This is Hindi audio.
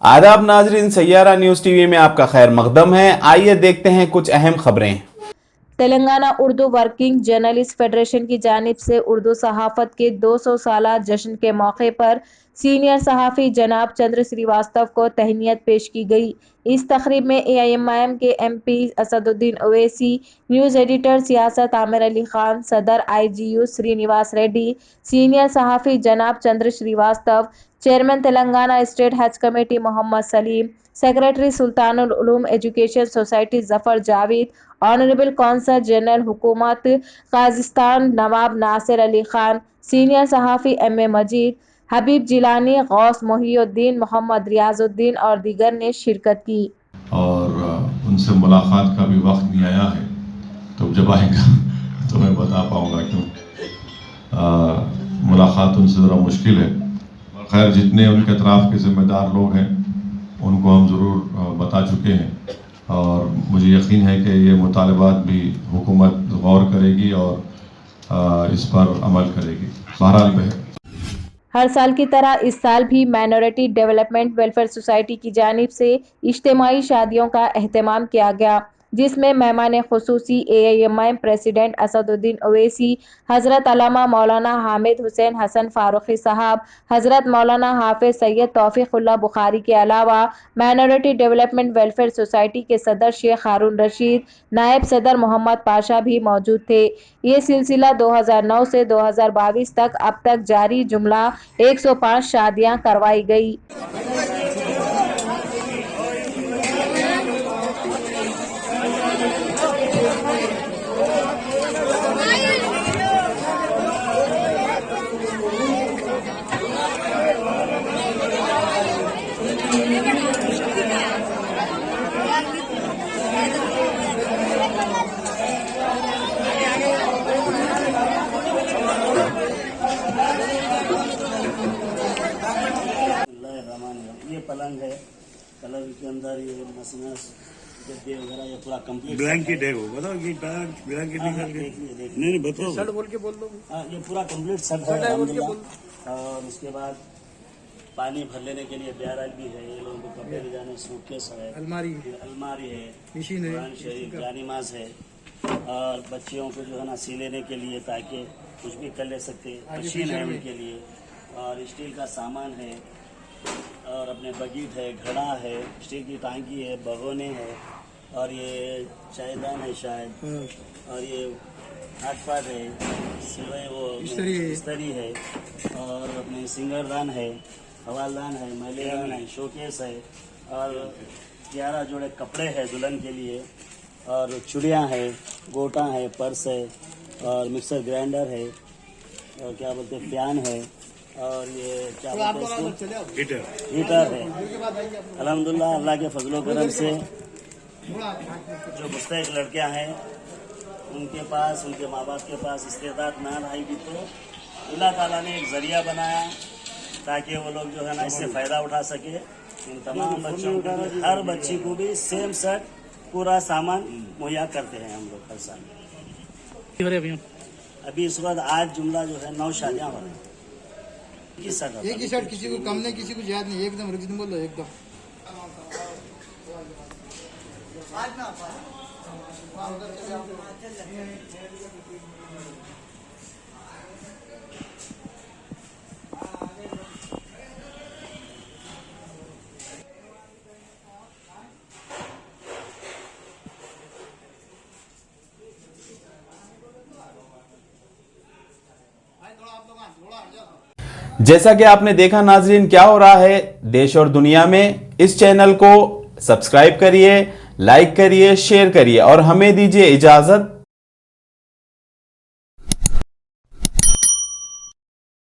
आदाब नाजरीन, सैयारा न्यूज़ टीवी में आपका खैर मकदम है। आइए देखते हैं कुछ अहम खबरें। Telangana Urdu working journalist federation की जानिब से उर्दू सहाफ़त के 200 साला जश्न के मौके पर सीनियर सहाफ़ी जनाब चंद्र श्रीवास्तव को तहनीत पेश की गई। इस तकरीब में AIMIM के MP Asaduddin Owaisi, news editor सियासत आमिर अली खान, सदर IGU श्रीनिवास रेड्डी, सीनियर सहाफ़ी जनाब Chandra Srivastava, chairman Telangana state Haj committee Mohammed Salim, secretary Sultanul Uloom education society Zafar Javed, honourable consul general हुकूमत काजिस्तान नवाब नासिर अली खान, सीनियर सहाफ़ी MA मजीद, हबीब जिलानी, गौस मोहिउद्दीन, मोहम्मद रियाजुद्दीन और दीगर ने शिरकत की। और उनसे मुलाकात का भी वक्त नहीं आया है, तो जब आएगा तो मैं बता पाऊँगा। क्यों मुलाकात उनसे ज़रा मुश्किल है। खैर, जितने उनके अतराफ़ के ज़िम्मेदार लोग हैं उनको हम ज़रूर बता चुके हैं और मुझे यकीन है कि ये मुतालबात भी हुकूमत गौर करेगी और इस पर अमल करेगी। बहरहाल हर साल की तरह इस साल भी माइनॉरिटी डेवलपमेंट वेलफेयर सोसाइटी की जानिब से इज्तिमाई शादियों का एहतमाम किया गया, जिसमें मेहमान खुसूसी AIMIM प्रेसिडेंट असदुद्दीन ओवैसी, हज़रत अल्लामा मौलाना हामिद हुसैन हसन फारूकी साहब, हज़रत मौलाना हाफिज सैयद तौफीकुल्लाह बुखारी के अलावा माइनॉरिटी डेवलपमेंट वेलफेयर सोसाइटी के सदर शेख हारून रशीद, नायब सदर मोहम्मद पाशा भी मौजूद थे। ये सिलसिला 2009 से 2022 तक अब तक जारी, जुमला 105 शादियां करवाई गई। ये पलंग है, पलंग के अंदर ये मसनस गद्दे वगैरह ये पूरा कंप्लीट ब्लैंकेट है। वो बताओ कि ब्लैंकेट निकाल के नहीं बताओ। शर्ट बोल के बोल दो। ये पूरा कंप्लीट शर्ट है अल्हम्दुलिल्लाह। और उसके बाद पानी भर लेने के लिए बैरल भी है, ये लोगों को कपड़े ले जाने सूटकेस है, अलमारी है, मशीन है, कुरान शरीफ जानिमाज है और बच्चियों को जो है ना सी लेने के लिए ताकि कुछ भी कर ले सकते, मशीन है उनके लिए और स्टील का सामान है और अपने बगीट है, घड़ा है, स्टील की टांकी है, भगोने हैं और ये चायदान है शायद और ये हाथ है, सिवाय वो इस्तरी है और अपने सिंगरदान है, हवालदान है, महलेदान है, शोकेस है और 11 जोड़े कपड़े हैं दुल्हन के लिए और चूड़ियाँ है, गोटा है, पर्स है और मिक्सर ग्राइंडर है और क्या बोलते हैं फैन है और ये क्या बोलते हैं हीटर है। अल्हम्दुलिल्लाह अल्लाह के फजलो करम से जो मुस्तैक लड़कियां हैं उनके पास, उनके माँ बाप के पास इस्तेदाद ना रहेगी तो अल्लाह ताला ने एक जरिया बनाया ताकि वो लोग जो है ना इससे फ़ायदा उठा सके। इन तमाम बच्चों को भी, हर बच्ची को भी सेम सेट पूरा सामान मुहैया करते हैं हम लोग हर साल। अभी इस वक्त आज जुमला जो है 9 शादियाँ हो रही हैं। एक ही शर्ट, किसी को कम नहीं किसी को ज्यादा नहीं, एकदम रिजनेबल है एकदम। जैसा कि आपने देखा नाजरीन, क्या हो रहा है देश और दुनिया में। इस चैनल को सब्सक्राइब करिए, लाइक करिए, शेयर करिए और हमें दीजिए इजाजत।